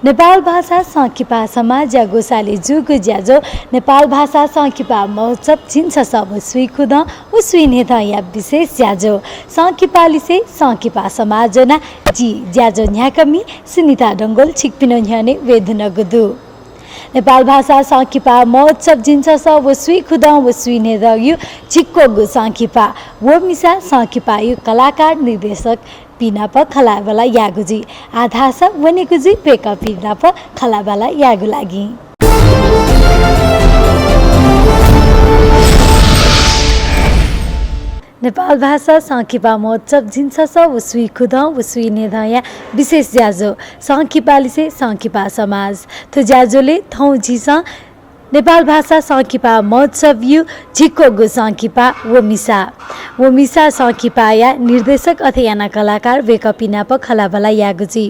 नेपाल भाषा संकिपा समाज या गोसाली जुगु ज्याजो नेपाल भाषा संकिपा महोत्सव छिन्छ सब सुई खुद उस्वी नेत या विशेष ज्याजो संकिपाली से संकिपा समाज ना जी ज्याजो न्याकमी सुनिता डंगोल छिकपिनो न्याने वेदन गुदु नेपाल भाषा संकिपा महोत्सव जिन्छ सब सुई खुद उस्वी नेत यु छिक्को गु संकिपा वो मिसा संकिपा यु कलाकार निर्देशक पिनाप खलाबला यागुजी आधास वनेकुजी पेका पिनाप खलाबला यागु लागि नेपाल भाषा संकिपा महोत्सव जिन्छ सब सुई खुद उस्वी नेधया विशेष ज्याजो संकिपाली से संकिपा समाज तो ज्याजोले थौ झिस नेपाल भाषा संकिपा महोत्सव यु झिक्को गु संकिपा वो मिसा संकिपा या निर्देशक अथयाना कलाकार वेकपिनाप खलाबला यागुजी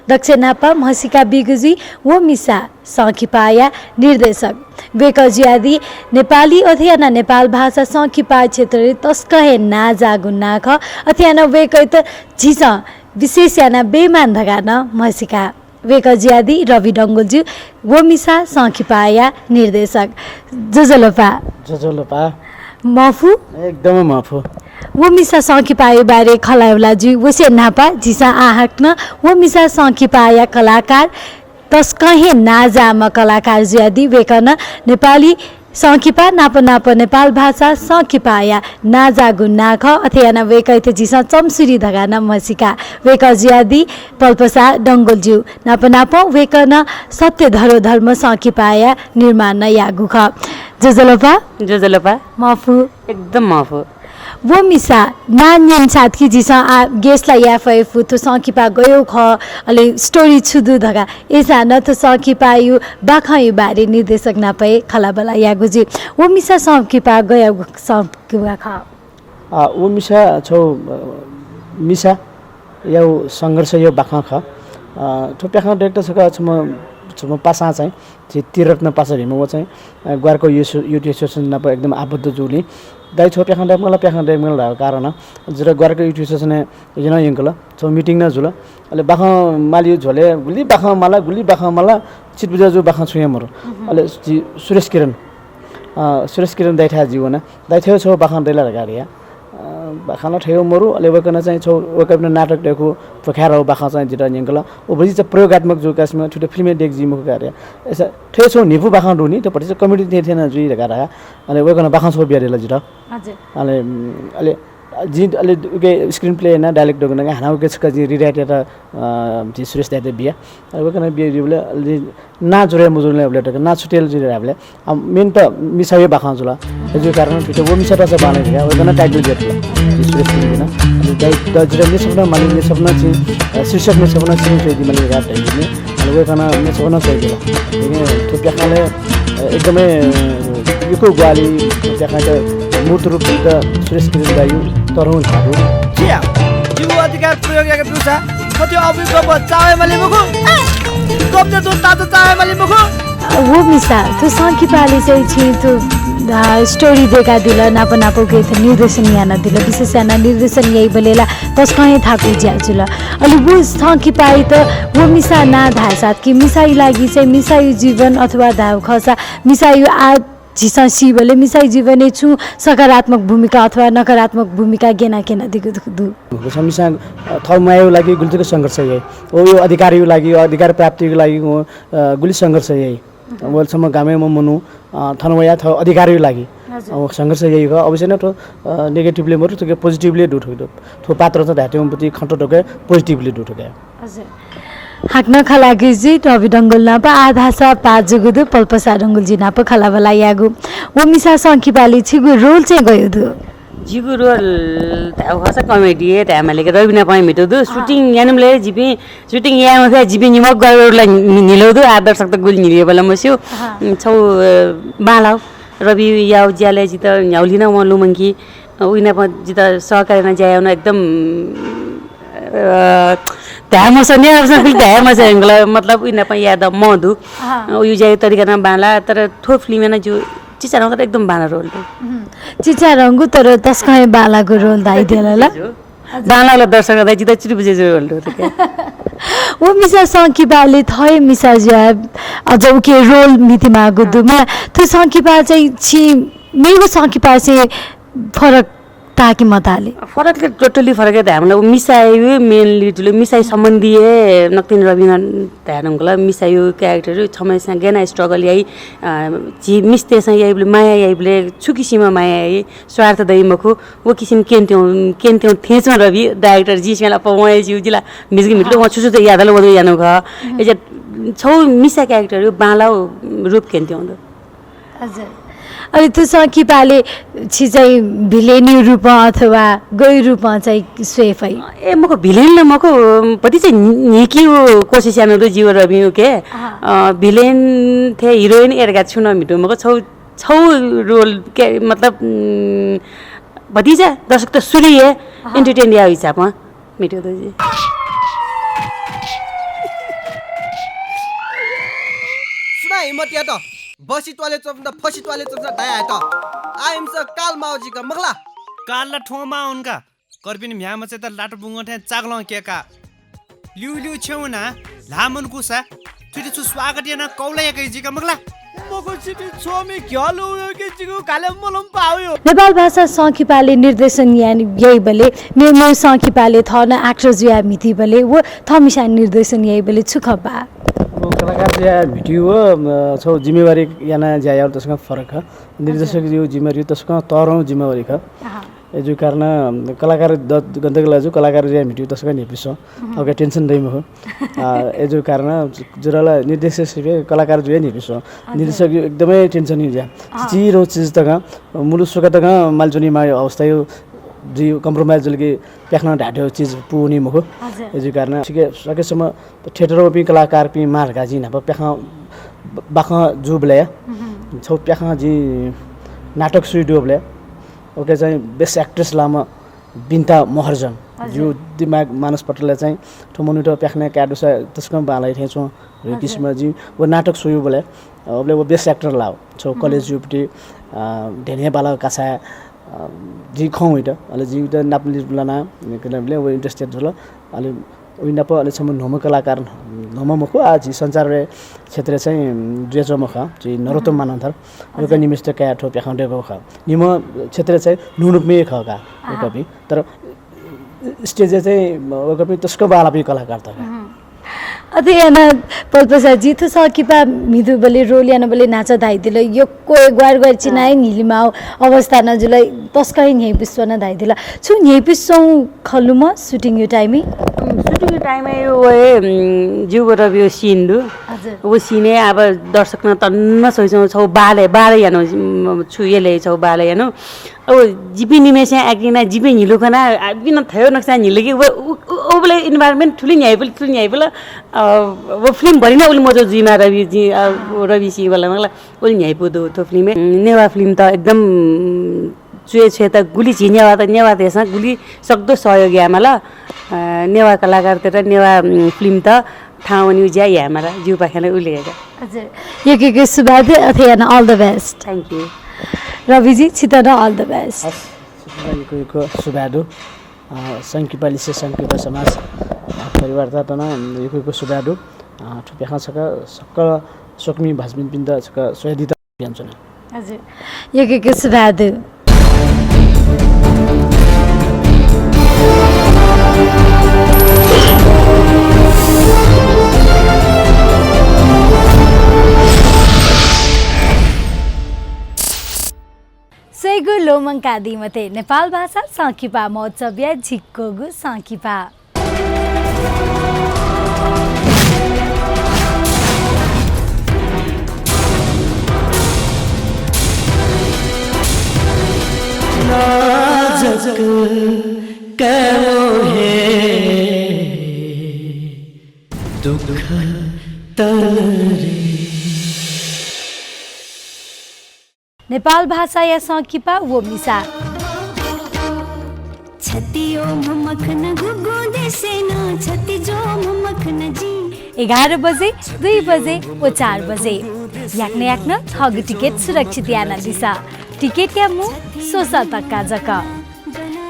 दक्षिणापा महसिका बिगुजी वो मिसा संकिपा या निर्देशक वेकज्यादि नेपाली अथयाना नेपाल भाषा संकिपा क्षेत्र तस्कहे ना जागु नाख अथयाना वेकैत झिस विशेष याना बेमान धगाना महसिका वेकज्यादि रवि डंगोलज्यू वो मिसा संकिपाया निर्देशक जोजोलोपा मफु एकदम मफु वो मिसा संकिपाया बारे खलाउलाज्यू वसे नापा झिसा आहक्न वो मिसा संकिपाया कलाकार तस्कहे नाजामा कलाकार ज्यादि वेकन नेपाली संकिपा नाप नेपाल भाषा संकिपाया नाजागु नाख अथयाना वेकैत झिसा चम्सुरी धगाना मसिका वेक ज्यादि पल्पसा डंगोलज्यू नाप वेकन सत्य धरोधर्म संकिपाया निर्माण यागुख जोजलोपा मफु एकदम मफु वो मिसा नान्यन साथ कि जिसा गेस्टलाई याफै फुतो संकिपा गयो ख अले स्टोरी छुदु धगा एसा न त संकिपा यु बाखयु बारे निर्देशक नापए खलाबला यागुजी वो मिसा संकिपा गयो संकिपा ख वो मिसा छौ मिसा यो संघर्ष यो बाखा ख थोप्याखा डाइरेक्टर सका छम पासा चाहिँ तिरत्न पासा हिम वो चाहिँ ग्वारको युटिएसन नाप एकदम आबद्ध जुली दाइ छो प्याखा डाइ मलाई प्याखा डाइ मलाई कारण जरा ग्वारको युटिएसन यना यंकला छो मिटिङ न जुल अले बाखा माली झोले गुली बाखा मला चितबुजा जो बाखा छुया मरो अले सुरेश किरण दाइ था जीवन दाइ थियो छो बाखा दैला गाडिया बाखाना ठेउ मरु अले वकन चाहिँ छौ वकन नाटक देखो प्रखार हो बाखा चाहिँ जिरा यंकला ओ भजी चाहिँ प्रयोगात्मक जो कासमा छुटे फिल्म देख जी मुख कार्य ऐसा ठे छौ निफु बाखा डुनी त पछि कमेडी थिएन जुइ रगा अले वकन बाखा छौ बियारेला जिरा हजुर अले जी अले स्क्रिन प्ले ना डायलेक्ट डगन हानाउ के छ जी रिराइटर जी सुरेश दाइ बिया वकन बिया जिले ना जुरे मुजुले लेटर ना छुटेल जिरे हामीले मेन त मिसायो बाखा जुला जो कारण फिटो वो मिसा त बाने गया वकन टाइटल जेटला सुरेश दिना दाइ दजरे ने सपना मालिक ने सपना चाहिँ शीर्षक ने सपना चाहिँ चाहिँ मालिक रात दिने अले वकन ने सपना चाहिँ दिला तो प्याखाले एकदमै युको ग्वाली प्याखाले मूर्त रूप त सुरेश किरण दाइ तरहुन थारु जिया जीव अधिकार प्रयोग गरेको दुसा कति अभिगम चावे मले मुखु कब्जे तो तातो चावे मले मुखु वो मिसा तो संकिपाले चाहिँ छि तो स्टोरी देखा दिल नाप के थ निर्देशन याना दिल विशेष याना निर्देशन यही बलेला तस कहीं थाकु ज्याजुल अलि वो संकिपाई त वो मिसा ना धासात कि मिसाई लागि चाहिँ मिसाई जीवन अथवा धाउ खसा मिसाई आ झिसा शिवले मिसाई जीवने छु सकारात्मक भूमिका अथवा नकारात्मक भूमिका गेना केना दिगु दु समिसा थौमायो लागि गुल्तीको संघर्ष यही ओ यो अधिकारको लागि अधिकार प्राप्तिको लागि गुली संघर्ष यही वलसम्म गामेमा मनु थनवया थ अधिकारको लागि संघर्ष यही हो अवश्य न तो नेगेटिभली मरु तो पोजिटिभली दुठो थो पात्र त धाटेमपति खन्टो टके पोजिटिभली दुठो गयो हजुर हाक्न खलागी जी रवि डंगोल नाप आधा सा पाजुगुदु पल्पसा डंगोल जी नाप खलाबला यागु वो मिसा संकिपाली छिगु रोल चाहिँ गयो दु जिगु रोल अब हस कमेडी है त हामीले रविना पाइ मिटो दु शूटिङ यानमले जिपी शूटिङ याम थे जिपी निमक गरोलाई निलौदु आदर्शक त गुल निलियो बला मस्यो छौ बालाउ रवि याउ ज्याले जित न्याउलिना म लुमंकी उइना प जित सहकारीमा ज्याउन एकदम त्यामो सन्या त्यामो सङ्गला मतलब उइना प याद मधु उयो जाय तरिका न बाला तर थो फिल्म न जो चिचा रंग त एकदम बाला रोल चिचा रंगु तर तस्काय बालाको रोल दाइ देला ल बालाले दर्शक दाइ जित चिरु बुझे रोल वो मिसा सङ्किपाले थय मिसा ज्या अझ उके रोल मितिमा गुद्दुमा त्यो सङ्किपा चाहिँ छि मेरो सङ्किपा चाहिँ फरक ताकि मताले फरक टोटली फरक है हामीलाई मिसायो मेनली ठुलो मिसाई सम्बन्धी नक्तिन रविना त्यारंगला मिसायो क्यारेक्टर छमैसँग गेना स्ट्रगल यही जी मिस्तेसँग यही माया यही छुकिसीमा माया यही स्वार्थ दई मखु वो किसिम केन्त्यौ थेचमा रवि डाइरेक्टर जी सेला पवय जी जिला मिजगी मिटलो म छुछु त यादले वदो यानु ख एजे छौ मिसा क्यारेक्टर बालाउ रूप केन्त्यौ हजुर अनि त्यो सङ्किपाले छि चाहिँ भिलेनी रूपमा अथवा गै रूपमा चाहिँ स्वेफ है ए मको भिलेन मको पति चाहिँ निकी कोशिश आनो दो जीव रवि के भिलेन थे हिरोइन एरगा छु न मिटो मको छौ रोल के मतलब भतिजा दर्शक त सुनिए एन्टरटेन या हिसाबमा मिटो दो जी सुना हिम्मत या त बसी टोले चप्दा फसी टोले चप्दा डाया त आइम स काल माउजी का मगला कालला ठोमा उनका करपिन म्याम चाहिँ त लाटो बुङ्गठे चागल केका लिउ लिउ छेउना लामन कुसा छुटी छु स्वागत याना कौला एकै जिका मगला मको छिटी छोमी घ्यालो के जिगु काले मलम पायो नेपाल भाषा सङ्किपाले निर्देशन यही बले मेरो सङ्किपाले थन एक्टर्स या मिति बले वो थमिसा निर्देशन यही बले छुखबा कलाकार ज्या भिडियो छौ जिम्मेवारी याना ज्या त्यसको फरक छ निर्देशक जो जिम्मेवारी त्यसको तरौ जिम्मेवारी छ एजु कारण कलाकार गन्तगला जो कलाकार ज्या भिडियो त्यसको नेपिस ओके टेन्सन दैम हो एजु कारण जुराला निर्देशक सिबे कलाकार जो नेपिस निर्देशक एकदमै टेन्सन नि ज्या चिरो चीज तक मुलु सुका तक मालजुनी मा अवस्था यो जी कम्प्रोमाइज जलके प्याक्न ढाट्यो चीज पुनी मखो एजु कारण सकेसम्म थिएटर पनि कलाकार पनि मार गाजी न प्याख बाख जुबले छौ प्याख जी नाटक स्टुडियो बले ओके चाहिँ बेस्ट एक्ट्रेस लामा बिन्ता महर्जन जो दिमाग मानस पटलले चाहिँ ठुमनुटो प्याख्ने क्याडुसा त्यसको बालाई थेछौ र किसिम जी वो नाटक सोयो बले अबले वो बेस्ट एक्टर लाओ छौ कलेज जुपटी ढेने बाला कासा जी खौ इटा अले जी त नाप्ली बुलाना किनबले वो इन्ट्रेस्टेड होला अले उइना प अले सम्म नम कलाकार नममको आज संचार क्षेत्र चाहिँ जुएचमख जी नरोत्तम मानन्थर यो निमिष्ट क्या ठो प्याखण्डेको ख निम क्षेत्र चाहिँ नुनुपमे खका कपि तर स्टेज चाहिँ कपि त्यसको बाला पनि कलाकार त अझै याना पल्पसा जिथु सकिपा मिदु बले रोल याना बले नाचा धाइदिल यो कोइ ग्वार ग्वार चिनाइ निलिमाउ अवस्था नजुलाई तस्कै न्याय विश्वना धाइदिल छु न्याय विश्व खलुम सुटिङ यो टाइमी सुटिङ टाइम वो जिउ रवि सीन दु वो सीने अब दर्शक न तन्न सोइछौ छौ बाले यानो छु येले छौ बाले यानो अब जिपी निमेसे आकिना जिपी हिलोखना बिन थयो नक्सा हिलेकी वो बोले इन्भाइरोमेन्ट ठुली न्यायबल वो फिल्म भरि न उले मजो जिमा रवि सी वाला मलाई उले न्यायपो दो तो फिल्म नेवा फिल्म त एकदम छुए त गुली झिन्यावा त नेवा त्यसमा गुली सक्दो सहयोग यामाला नेवा कलाकार त नेवा फिल्म त ठाउँ नि ज्या यामाला जिउ पाखेला उलेगा हजुर यो के सुबाद अथेना all the best thank you Ravi ji छिटो अल द बेस्ट को सुबादु सङ्किपाली से सङ्किपा समाज परिवार त तना यो सुबादु ठुप्याखा छका सक्क सोक्मी भाजबिन पिन्दा छका सोयदिता भन्छन् हजुर यो के सुबादु सेगु लोमङ्का दिमते नेपाल भाषा साँकिपा महोत्सव या झिक्कोगु साँकिपा नाजक करो है दुख तलरे नेपाल भाषा या साँकिपा वो मिसा छतियो ममखन गुगु देसेना छति जो ममखन जी 11 बजे 2 बजे व 4 बजे याक्न थग टिकट सुरक्षित याना दिशा टिकट या मु सोसा तक्का जक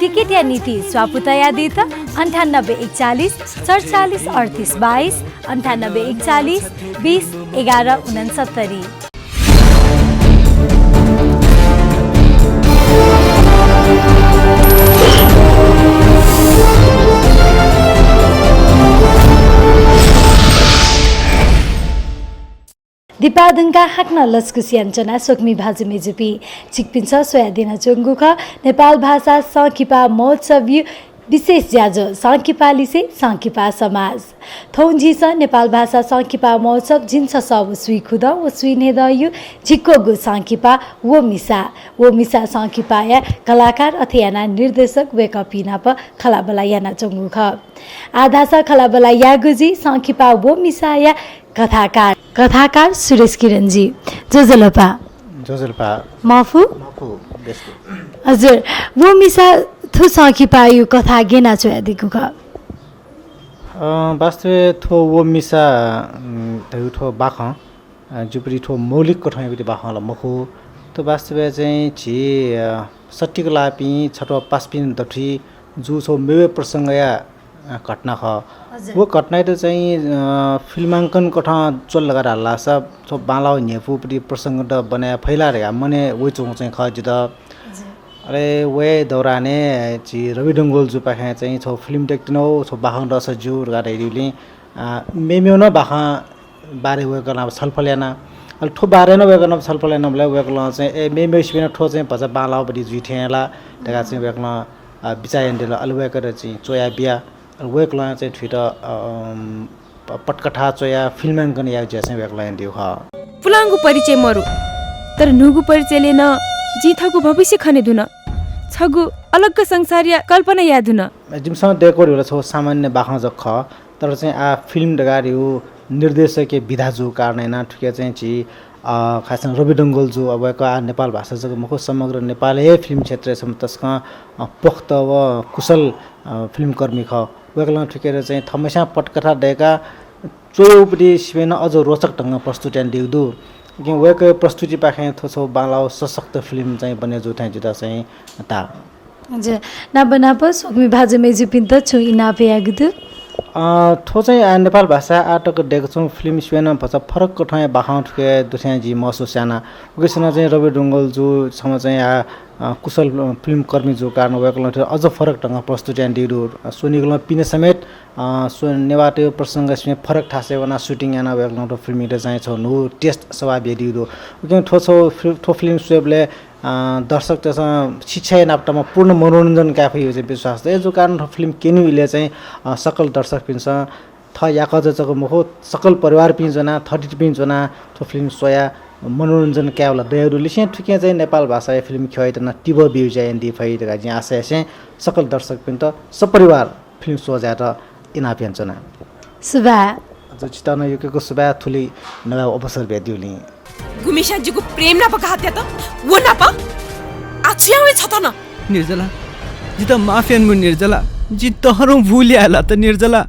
टिकट या नीति स्वापुता यादी त 9841 47 38 22 9841 20 11 69। दिपादुङका हाक्न लस्कुसियान्चना सोक्मी भाजु मेजुपी चिकपिन्छ सोयादिना चोङ्गुख नेपाल भाषा सङ्खिपा महोत्सव विशेष ज्याजो सङ्खिपालिसे सङ्खिपा समाज थौन्झिस नेपाल भाषा सङ्खिपा महोत्सव जिन्स सब सुई खुद व सुई नेदयु झिक्कोगु सङ्खिपा वो मिसा सङ्खिपाया कलाकार अथयाना निर्देशक वेकपिनाप खलाबला याना चोङ्गुख आधासा खलाबला यागुजी सङ्खिपा वो मिसाया कथाकार सुरेश किरणजी जोजलपा मफु हजुर वो मिसा थु सङ्खिपा यो कथा गेना चोयादिगु ख वास्तव थो वो मिसा धयु थो बाख जुपरी थो मौलिक कठै बिति बाख ल मखु तो वास्तव चाहिँ छि सट्टिक लापि छटो पासपिन दठी जु सो मेवे प्रसंग या घटना ख वो घटना त चाहिँ फिल्मांकन कठा चोल लगाएर हल्ला सब थो बालाउ नेफु परि प्रसंग त बनाया फैला रे मने वो चोङ चाहिँ ख जित अरे वे दौराने ची रवि डंगोल जु पाखे चाहिँ छो फिल्म टेक्टिनो छो बाखन रस जु गाडीले मेमेउ न बाखा बारे वे गर्न छलफल याना अल ठो बारे न वे गर्न छलफल याना बले वे गर्न चाहिँ ए मेमे सिबिन ठो चाहिँ भजा बालाउ बडी जु थेला तका चाहिँ वे गर्न बिचायन देला अल वे करे चाहिँ चोया बिया अल वे गर्न चाहिँ ठिट पटकथा चोया फिल्मांकन या चाहिँ वे गर्न दिउ ह पुलाङको परिचय मरु तर नुगु परिचयले न जिथको भविष्य खने दुन छगु अलग संसारिया कल्पना याद हुन जिमसँग डेकोर होला छ सामान्य बाखा जख तर चाहिँ आ फिल्म डगारी हो निर्देशक विधाजु कारण ठुके चाहिँ छि खास रवि डंगोल जो अब का नेपाल भाषा जग मुख समग्र नेपालै फिल्म क्षेत्र सम तस्का पोख्त व कुशल फिल्म कर्मी ख वेगला ठुकेर चाहिँ थमेसा पटकथा डेका चोउपडी सिवेन अझ रोचक ढंग प्रस्तुति दिउदु कि वेक प्रस्तुति पाखे थोसो बालाउ सशक्त फिल्म चाहिँ बने जुथा जुदा चाहिँ ता हजुर नाबनाप सोक्मी भाजु मेजुपिन त छु इनापे यागुदु थो चाहिँ नेपाल भाषा आटक देख्छौँ फिल्म स्वेन भन्छ फरक ठाउँ बाखा ठुके दुस्या जी महसुस याना उकेसँग चाहिँ रवि डंगोल जो सम चाहिँ कुशल फिल्म कर्मी जो कारण वेकल अझ फरक ढंग प्रस्तुति दिरु सोनिगल पिने समेत नेवाटे प्रसंग इसमें फरक ठासे वना शूटिंग याना वेकल फिल्म इटे चाहिँ छ नो टेस्ट सभा बेदिरु उके ठो फिल्म स्वेबले दर्शक त्यसमा शिक्षा नाप्टामा पूर्ण मनोरञ्जन क्याफे हो चाहिँ विश्वास छ जो कारण फिल्म केनुले चाहिँ सकल दर्शक पिन्छ थ याकज जको मखो सकल परिवार पिंजना 30 पिंजना तो फिल्म सोया मनोरञ्जन क्यावला दयरुले चाहिँ ठुके चाहिँ नेपाल भाषा फिल्म खयतना टिबो बिउजायन दि फैदगा चाहिँ आशा चाहिँ सकल दर्शक पिन्त सपरिवार फिल्म सोजा त इना पिंजना सुबा जो चिताउन योकेको सुबा थुली नवा अवसर भेदिउली गुमिशा जुगु प्रेम न पका हत्या त वो न प आछ्यावे छ त न निर्जला जित माफियन मु निर्जला जित तहरु भुलियाला त निर्जला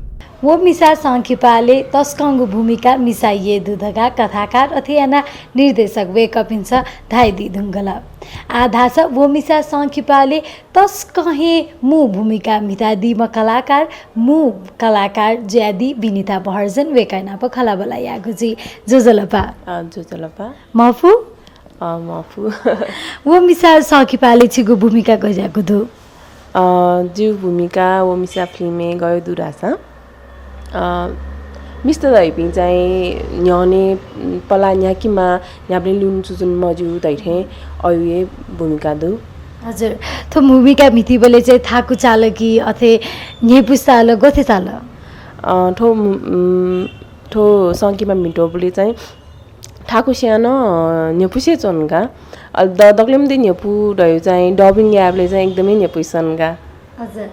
वो मिसा सङ्खिपाले तस्कङ्गु भूमिका मिसाइए दुधगा कथाकार अथयाना निर्देशक वे कपिन्छ धाइदी धुङ्गल आधा छ वो मिसा सङ्खिपाले तस्कहे मु भूमिका मितादी म कलाकार ज्यादी विनिता बहर्जन वेकाइना प खलाबला यागुजी जोजलपा मफु वो मिसा सङ्खिपाले छिगु भूमिका गजागु दु जिउ भूमिका वो मिसा फिल्मे गयो दुरासा मिस्टर दाइपिङ चाहिँ न्याने पला न्याकीमा न्याब्ले लुन सुजुन मजु दैथे अयुए भूमिका दु हजुर थो भूमिका मिति बोले चाहिँ थाकु चालकी अथे नेपुस्ताल गोथे चाल ठो सङ्कीमा मिटो बोले चाहिँ ठाकु सानो नेपुसे चोनगा दक्लेम दे नेपु दयो चाहिँ डबिङ याबले चाहिँ एकदमै नेपुसनगा हजुर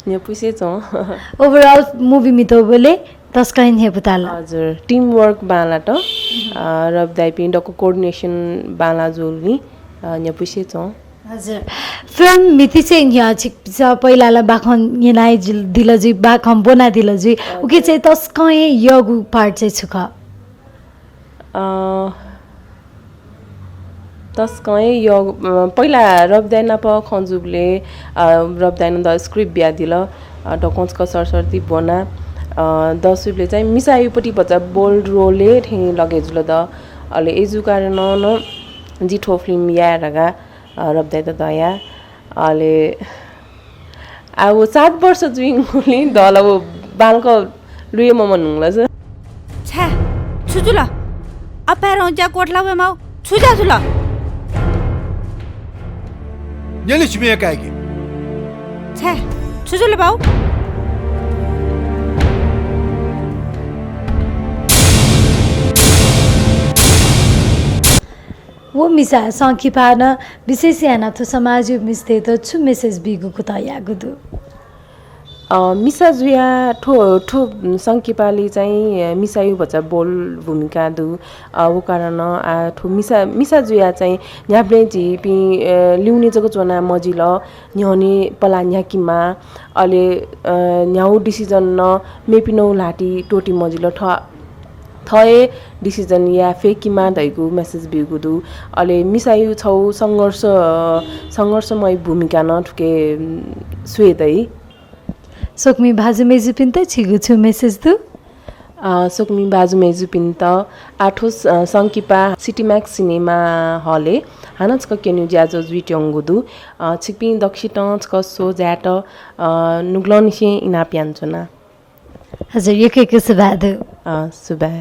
नेपुसे चो ओभरअल मुभी मितो बोले तस्काइन हेपुताल हजुर टिम वर्क बाला त रब दाइपिङ डको कोर्डिनेसन बाला जोलनी नेपुसे चो हजुर फिल्म मिति चाहिँ यहाँ छिक्छ पहिलाला बाखन यनाइ दिलजी बाखम बोना दिलजी उके चाहिँ तस्काइ यगु पार्ट चाहिँ छुख तस्काइ यो पहिला रबदाइना प खन्जुबले रबदाइना द स्क्रिप्ट बिया दिल डकोन्सका सरस्वती बोना दसुले चाहिँ मिसायुपट्टि बच्चा बोल्ड रोले ठेंगी लगे जुल द अले एजु कारण न जिठो फिल्म या रगा रब्दै त दया अले अब 7 वर्ष जुइङले दल अब बालको लुए ममनुङला छ छ्या छुजुल अपार जा कोटला बेमाउ छुजा जुल यले छिमे काकी छ्या छुजुल बाउ वो मिसा सांखिपा न विशेष याना थो समाज मिस्ते त छु मेसेज बिगुको त यागुदु मिसा जुया ठो ठो संकिपाली चाहिँ मिसायु बच्चा बोल भूमिका दु वो कारण ठो मिसा जुया चाहिँ न्याप्ले जिपि लिउने जको चोना मजिल न्याउने पला न्याकिमा अले न्याउ डिसिजन न मेपिनौ लाटी टोटी मजिल थए डिसिजन या फेकिमा दैगु मेसेज बिगुदु अले मिसायु छौ संघर्षमय भूमिका न ठुके स्वेदै सोकमी भाजु मेजुपिन त छिगु छु मेसेज दु सोकमी बाजु मेजुपिन त आठो संकिपा सिटी मैक्स सिनेमा हले हानचक केन्यु ज्याजो जुइट्यंगुदु छिकपि दक्षिणचक सो ज्याट नुग्लनिसे इनाप्यान्चना हजुर यकेको सुबादु सुबा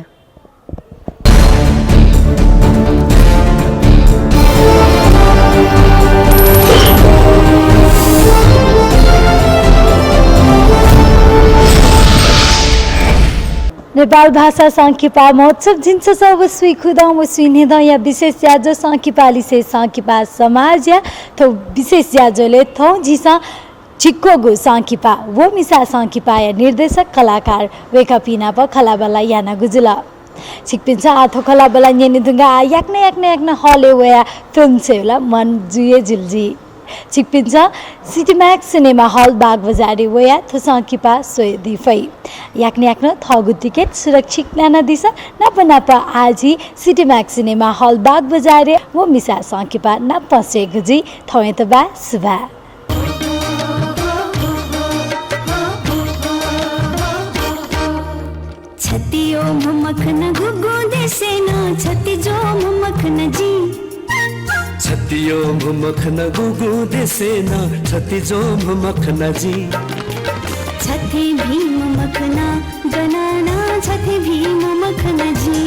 नेपाल भाषा सांखिपा महोत्सव जिन्स सब सुई खुदा सुई नेदा या विशेष याजो सांखिपाली से सांखिपा समाज या तो विशेष याजोले थौ जिसा चिक्कोगु सांखिपा वो मिसा सांखिपा या निर्देशक कलाकार वेका पिना प खलाबला याना गुजुला छिकपिन्छ आथो खलाबला न्यनि दुंगा याक्ने हले वया फिल्म सेला मन जुए जिल्जी छिकपिन्छ सिटी मैक्स सिनेमा हल बाग बजारी वया थो सांखिपा सोय दिफै याक्ने थगु टिकट सुरक्षित नाना दिशा नप आजी सिटी मैक्स सिनेमा हल बाग बजारे वो मिसा सांखिपा नप से गुजी थौए त बा सुबा छतियो मखन गुगु देसेना छति जो मखन जी छतियो मखन गुगु देसेना छति जो मखन जी छति भीम मखना गनाना छति भीम मखन जी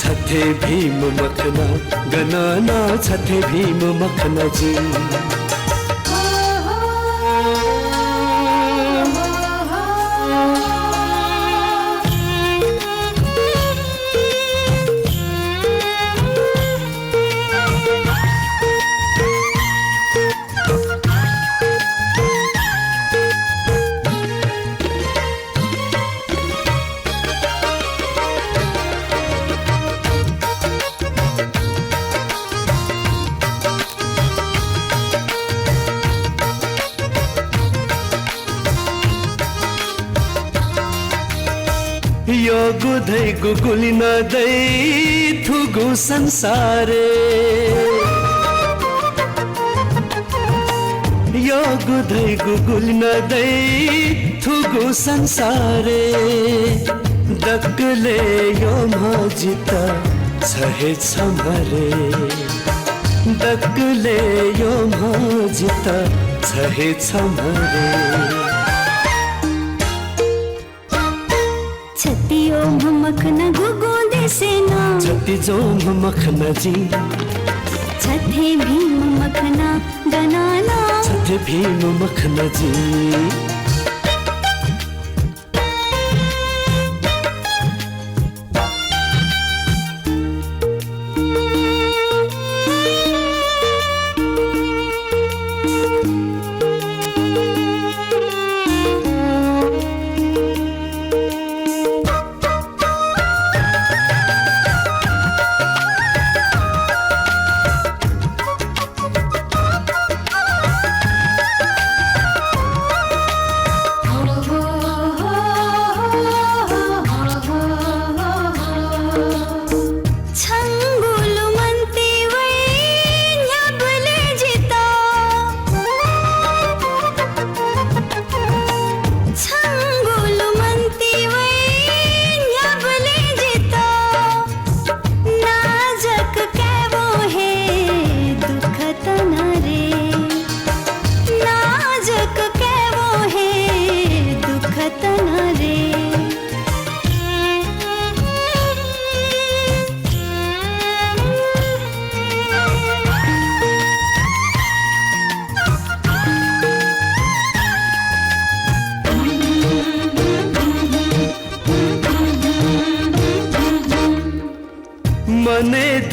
छते भीम मखना गनाना छते भीम मखन जी यो गुधै गुगुली नदै थुगु संसारे यो गुधै गुगुली नदै थुगु संसारे दक्कले यो मजिता छहे छमरे दक्कले यो मजिता छहे छमरे छतियो मखन गुगु देसेना छति जो मखन जी छते भीम मखना गनाना छते भीम मखन जी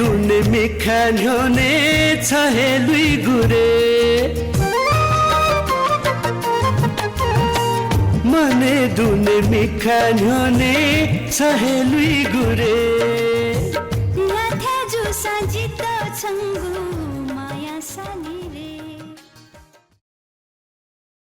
दुने मिखान्योने छहे लुई गुरे मने दुने मिखान्योने छहे लुई गुरे लाथे जो साजित छंगु माया साली